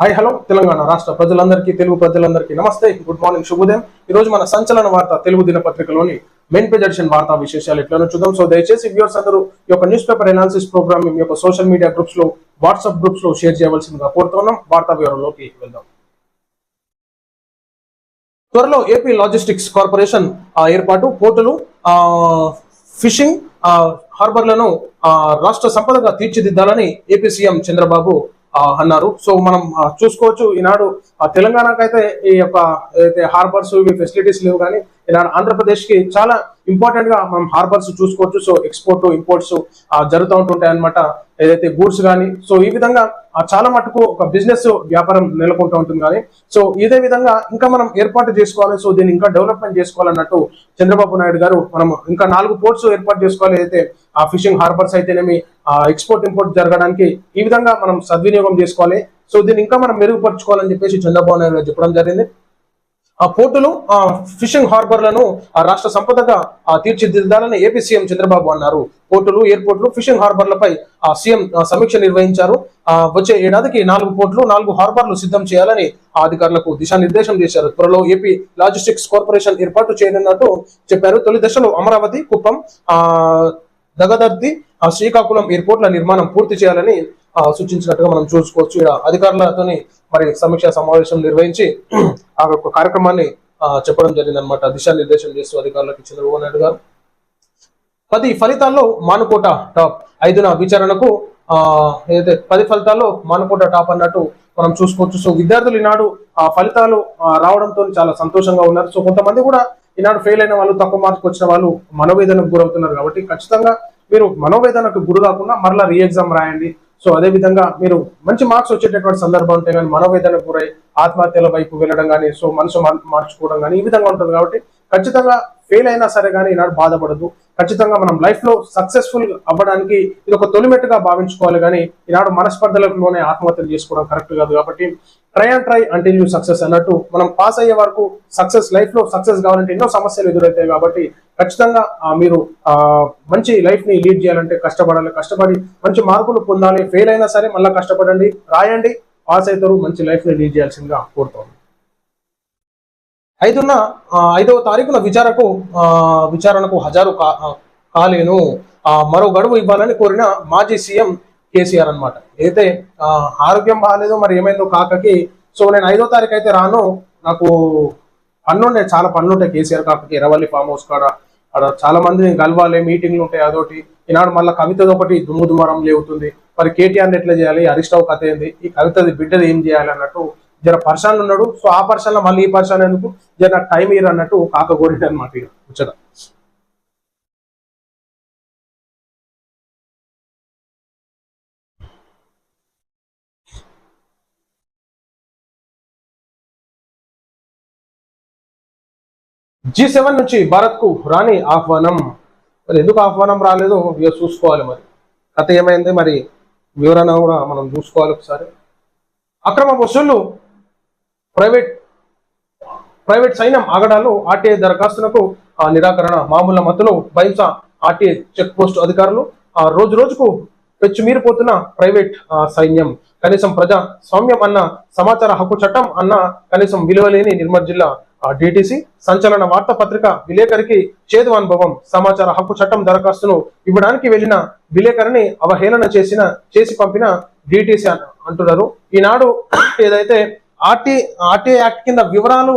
Hi hello Telangana రాష్ట్ర ప్రజలందరికీ తెలుగు ప్రజలందరికీ నమస్తే, గుడ్ మార్నింగ్, శుభోదయం. ఈ రోజు మన సంచలన వార్త తెలుగు దినపత్రికలోని మెయిన్ పేజ్ ఎడిషన్ వార్తా విశేషాలు ఎట్లా చూద్దాం. సో దయచేసి వ్యూవర్స్ అందరూ ఈ యొక్క న్యూస్ పేపర్ ఎనాలిసిస్ ప్రోగ్రామ్ మీ యొక్క సోషల్ మీడియా గ్రూప్స్ లో, వాట్సాప్ గ్రూప్స్ లో షేర్ చేయవలసిందిగా కోరుతున్నాం. వార్తా వివరంలోకి వెళ్దాం. త్వరలో ఏపీ లాజిస్టిక్స్ కార్పొరేషన్ ఏర్పాటు, పోర్టులు, ఫిషింగ్ హార్బర్లను రాష్ట్ర సంపదగా తీర్చిదిద్దాలని ఏపీ సీఎం చంద్రబాబు అన్నారు. సో మనం చూసుకోవచ్చు, ఈనాడు తెలంగాణకైతే ఈ యొక్క ఏదైతే హార్బర్స్ ఇవి ఫెసిలిటీస్ లేవు, కానీ ఈనాడు ఆంధ్రప్రదేశ్ కి చాలా ఇంపార్టెంట్ గా మనం హార్బర్స్ చూసుకోవచ్చు. సో ఎక్స్పోర్ట్ ఇంపోర్ట్స్ జరుగుతూ ఉంటుంటాయి అనమాట, ఏదైతే గూడ్స్ కానీ. సో ఈ విధంగా చాలా మటుకు ఒక బిజినెస్ వ్యాపారం నెలకొంటూ ఉంటుంది. కానీ సో ఇదే విధంగా ఇంకా మనం ఏర్పాటు చేసుకోవాలి, సో దీన్ని ఇంకా డెవలప్మెంట్ చేసుకోవాలన్నట్టు చంద్రబాబు నాయుడు గారు మనం ఇంకా 4 పోర్ట్స్ ఏర్పాటు చేసుకోవాలి, అయితే ఆ ఫిషింగ్ హార్బర్స్ అయితేనేమి ఎక్స్పోర్ట్ ఇంపోర్ట్ జరగడానికి ఈ విధంగా మనం సద్వినియోగం చేసుకోవాలి. సో దీన్ని ఇంకా మనం మెరుగుపరచుకోవాలని చెప్పేసి చంద్రబాబు నాయుడు గారు చెప్పడం జరిగింది. ఆ పోర్టులు, ఫిషింగ్ హార్బర్లను రాష్ట్ర సంపదగా తీర్చిదిద్దాలని ఏపీ సీఎం చంద్రబాబు అన్నారు. పోర్టులు, ఎయిర్పోర్టులు, ఫిషింగ్ హార్బర్లపై సీఎం సమీక్ష నిర్వహించారు. వచ్చే ఏడాదికి 4 పోర్టులు, 4 హార్బర్లు సిద్ధం చేయాలని అధికారులకు దిశానిర్దేశం చేశారు. త్వరలో ఏపీ లాజిస్టిక్స్ కార్పొరేషన్ ఏర్పాటు చేయనున్నట్టు చెప్పారు. తొలి దశలో అమరావతి, కుప్పం, దగదర్తి, శ్రీకాకుళం ఎయిర్పోర్ట్ల నిర్మాణం పూర్తి చేయాలని సూచించినట్టుగా మనం చూసుకోవచ్చు. అధికారులతోని మరి సమీక్ష సమావేశం నిర్వహించి ఆ యొక్క కార్యక్రమాన్ని చెప్పడం జరిగింది అనమాట. దిశానిర్దేశం చేస్తూ అధికారులకు చంద్రబాబు నాయుడు గారు 10 ఫలితాల్లో మానుకోట టాప్, 5న విచారణకు ఏదైతే 10 ఫలితాల్లో మానుకోట టాప్ అన్నట్టు మనం చూసుకోవచ్చు. సో విద్యార్థులు ఈనాడు ఫలితాలు రావడంతో చాలా సంతోషంగా ఉన్నారు. సో కొంతమంది కూడా ఈనాడు ఫెయిల్ అయిన వాళ్ళు, తక్కువ మార్క్స్ వచ్చిన వాళ్ళు మనోవేదనకు గురవుతున్నారు. కాబట్టి ఖచ్చితంగా మీరు మనోవేదనకు గురి కాకుండా మరలా రీ ఎగ్జామ్ రాయండి. సో అదే విధంగా మీరు మంచి మార్క్స్ వచ్చేటటువంటి సందర్భం ఉంటే కానీ మనోవేదనకు గురై ఆత్మహత్యల వైపు వెళ్ళడం కానీ, సో మనసు మార్చుకోవడం కానీ ఈ విధంగా ఉంటుంది. కాబట్టి ఖచ్చితంగా ఫెయిల్ అయినా సరే కానీ ఈనాడు బాధపడదు. ఖచ్చితంగా మనం లైఫ్ లో సక్సెస్ఫుల్ అవ్వడానికి ఇది ఒక తొలిమెట్టుగా భావించుకోవాలి. కానీ ఈనాడు మనస్పర్ధలలోనే ఆత్మహత్యలు చేసుకోవడం కరెక్ట్ కాదు. కాబట్టి try and try until you success అన్నట్టు మనం పాస్ అయ్యే వరకు సక్సెస్, లైఫ్ లో సక్సెస్ కావాలంటే ఎన్నో సమస్యలు ఎదురవుతాయి. కాబట్టి ఖచ్చితంగా మీరు మంచి లైఫ్ ని లీడ్ చేయాలంటే కష్టపడాలి. కష్టపడి మంచి మార్కులు పొందాలి. ఫెయిల్ అయినా సరే మళ్ళీ కష్టపడండి, రాయండి, పాస్ అవుతారు, మంచి లైఫ్ ని లీడ్ చేయాల్సిందిగా కోరుతాం. 5వ తారీఖున విచారణకు హాజరు కాలేను, మరో గడువు ఇవ్వాలని కోరిన మాజీ సీఎం కేసీఆర్ అనమాట. అయితే ఆరోగ్యం బాగాలేదు, మరి ఏమైందో కాకకి. సో నేను 5వ తారీఖు అయితే రాను, నాకు పనులుంటాయి, చాలా పనులుంటాయి కేసీఆర్ కాకకి. ఎర్రవల్లి ఫామ్ హౌస్ కాడ అక్కడ చాలా మందిని కలవాలి, మీటింగ్లు ఉంటాయి, అదొకటి. ఈనాడు మళ్ళీ కవితది ఒకటి దుమ్మురం లేవుతుంది. మరి కేటీఆర్ ఎట్లా చేయాలి, హరీష్ రావు కథ ఏంది, ఈ కవితది బిడ్డది ఏం చేయాలి అన్నట్టు జర పర్సనల్ ఉన్నాడు. సో ఆ పర్సన్ లో మళ్ళీ ఈ పర్సన్ ఎందుకు, జర టైం ఇయర్ అన్నట్టు కాక కోరింది అనమాట. ఇక ముచ్చట G7 నుంచి భారత్ కు రాని ఆహ్వానం. మరి ఎందుకు ఆహ్వానం రాలేదు చూసుకోవాలి. మరి కథ ఏమైంది, మరి వివరణ కూడా మనం చూసుకోవాలి ఒకసారి. అక్రమ వసూళ్లు, ప్రైవేట్ సైన్యం ఆగడాలు, ఆర్టీఐ దరఖాస్తులకు నిరాకరణ, మామూల మత్తులో బైంసా ఆర్టీఐ చెక్ పోస్ట్ అధికారులు, రోజు రోజుకు పెచ్చుమీరిపోతున్న ప్రైవేట్ సైన్యం, కనీసం ప్రజా స్వామ్యం అన్న, సమాచార హక్కు చట్టం అన్న కనీసం విలువలేని నిర్మల్ జిల్లా డిటిసి, సంచలన వార్తాపత్రిక విలేకరికి చేదు అనుభవం, సమాచార హక్కు చట్టం దరఖాస్తును ఇవ్వడానికి వెళ్లిన విలేకరిని అవహేళన చేసి పంపిన డిటిసి అంటున్నారు. ఈనాడు ఏదైతే ఆర్టీఐ యాక్ట్ కింద వివరాలు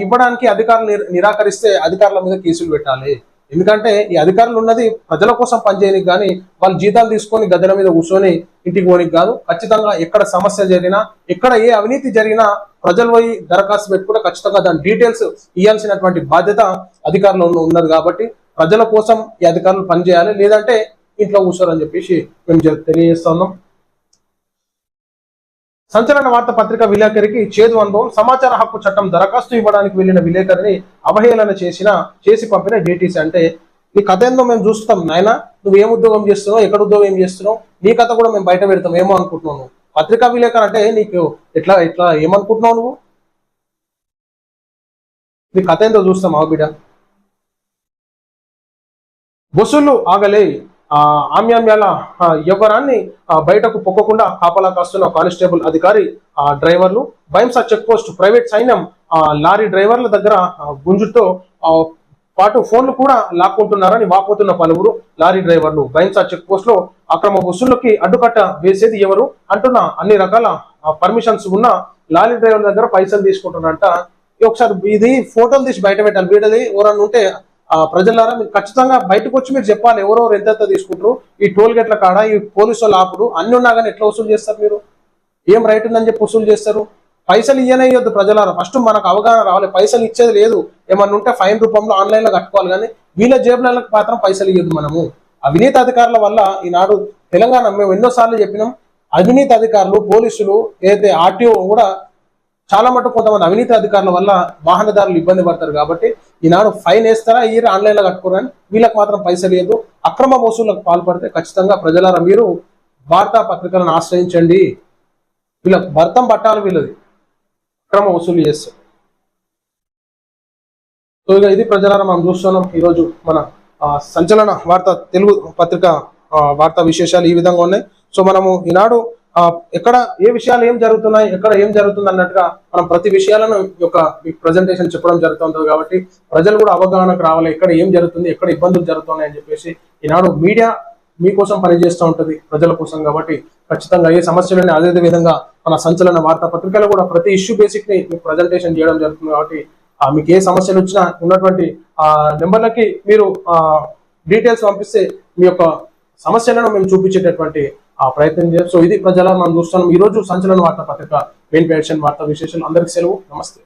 ఇవ్వడానికి అధికారులు నిరాకరిస్తే అధికారుల మీద కేసులు పెట్టాలి. ఎందుకంటే ఈ అధికారులు ఉన్నది ప్రజల కోసం పనిచేయడానికి, కానీ వాళ్ళు జీతాలు తీసుకొని గద్దెల మీద కూర్చొని ఇంటికి పోనికి కాదు. ఖచ్చితంగా ఎక్కడ సమస్య జరిగినా, ఎక్కడ ఏ అవినీతి జరిగినా ప్రజలు పోయి దరఖాస్తు పెట్టుకుంటే ఖచ్చితంగా దాని డీటెయిల్స్ ఇవ్వాల్సినటువంటి బాధ్యత అధికారులు ఉన్నది. కాబట్టి ప్రజల కోసం ఈ అధికారులు పనిచేయాలి, లేదంటే ఇంట్లో కూర్చోరని చెప్పేసి మేము తెలియజేస్తున్నాం. సంచలన వార్త పత్రిక విలేకరికి చేదు అనుభవం, సమాచార హక్కు చట్టం దరఖాస్తు ఇవ్వడానికి వెళ్లిన విలేకరిని అవహేళన చేసి పంపిన డిటిసి. అంటే నీ కథ ఏందో మేము చూస్తాం నాయన, నువ్వు ఏం ఉద్యోగం చేస్తున్నావు, ఎక్కడ ఉద్యోగం ఏం చేస్తున్నావు, నీ కథ కూడా మేము బయట పెడతాం, ఏమో అనుకుంటున్నావు నువ్వు. పత్రికా విలేకరు అంటే నీకు ఎట్లా ఏమనుకుంటున్నావు నువ్వు, నీ కథ ఏందో చూస్తాం ఆ బిడ్డ. వసూళ్లు ఆగలే, ఆమ్యామ్యాల యవ్వరాన్ని బయటకు పొక్కకుండా కాపలా కాస్తున్న కానిస్టేబుల్ అధికారి డ్రైవర్లు, భైంసా చెక్ పోస్ట్ ప్రైవేట్ సైన్యం లారీ డ్రైవర్ల దగ్గర గుంజుతో పాటు ఫోన్లు కూడా లాక్కుంటున్నారని వాపోతున్న పలువురు లారీ డ్రైవర్లు. భైంసా చెక్ పోస్ట్ లో అక్రమ వసూళ్లకి అడ్డుకట్ట వేసేది ఎవరు అంటున్న అన్ని రకాల పర్మిషన్స్ ఉన్న లారీ డ్రైవర్ దగ్గర పైసలు తీసుకుంటున్నారంట. ఒకసారి ఇది ఫోటోలు తీసి బయట పెట్టాలి. వీడది ఎవరన్నా ఉంటే ప్రజలారా మీరు ఖచ్చితంగా బయటకు వచ్చి మీరు చెప్పాలి ఎవరెవరు ఎంతెంత తీసుకుంటారు. ఈ టోల్ గేట్ల కాడ ఈ పోలీసు వాళ్ళు ఆపుడు అన్ని ఉన్నా కానీ ఎట్లా వసూలు చేస్తారు? మీరు ఏం రైట్ ఉందని చెప్పి వసూలు చేస్తారు? పైసలు ఇయ్యనయ్యొద్దు ప్రజలారా. ఫస్ట్ మనకు అవగాహన రావాలి. పైసలు ఇచ్చేది లేదు, ఏమన్నా ఉంటే ఫైన్ రూపంలో ఆన్లైన్ లో కట్టుకోవాలి, కానీ వీళ్ళ జేబులకు మాత్రం పైసలు ఇవ్వద్దు. మనము అవినీతి అధికారుల వల్ల ఈనాడు తెలంగాణ మేము ఎన్నోసార్లు చెప్పినాం, అవినీతి అధికారులు పోలీసులు ఏదైతే ఆర్టీఓ కూడా చాలా మటుకు కొంతమంది అవినీతి అధికారుల వల్ల వాహనదారులు ఇబ్బంది పడతారు. కాబట్టి ఈనాడు ఫైన్ వేస్తారా ఈ ఆన్లైన్ లో కట్టుకోరని వీళ్ళకి మాత్రం పైసలు ఇవ్వదు. అక్రమ వసూళ్లకు పాల్పడితే ఖచ్చితంగా ప్రజలారా మీరు వార్తా పత్రికలను ఆశ్రయించండి. వీళ్ళకి భర్తం పట్టాలి, వీళ్ళది అక్రమ వసూలు చేస్తారు. సో ఇక ఇది ప్రజలారా మనం చూస్తున్నాం ఈరోజు మన సంచలన వార్త తెలుగు పత్రిక వార్తా విశేషాలు ఈ విధంగా ఉన్నాయి. సో మనము ఈనాడు ఎక్కడ ఏ విషయాలు ఏం జరుగుతున్నాయి, ఎక్కడ ఏం జరుగుతుంది అన్నట్టుగా మనం ప్రతి విషయాలను యొక్క ప్రజెంటేషన్ చెప్పడం జరుగుతుంటుంది. కాబట్టి ప్రజలు కూడా అవగాహనకు రావాలి, ఎక్కడ ఏం జరుగుతుంది, ఎక్కడ ఇబ్బందులు జరుగుతున్నాయి అని చెప్పేసి. ఈనాడు మీడియా మీకోసం పనిచేస్తూ ఉంటుంది, ప్రజల కోసం. కాబట్టి ఖచ్చితంగా ఏ సమస్యలని అదే విధంగా మన సంచలన వార్తా పత్రికలు కూడా ప్రతి ఇష్యూ బేసిక్ ని మీకు ప్రజెంటేషన్ చేయడం జరుగుతుంది. కాబట్టి మీకు ఏ సమస్యలు వచ్చినా ఉన్నటువంటి నెంబర్లకి మీరు డీటెయిల్స్ పంపిస్తే మీ యొక్క సమస్యలను మేము చూపించేటటువంటి ప్రయత్నం చేయాలి. సో ఇది ప్రజల మనం చూస్తున్నాం ఈరోజు సంచలన వార్తా పత్రిక మెయిన్ పేషన్ వార్తా విశేషాలు. అందరికీ సెలవు, నమస్తే.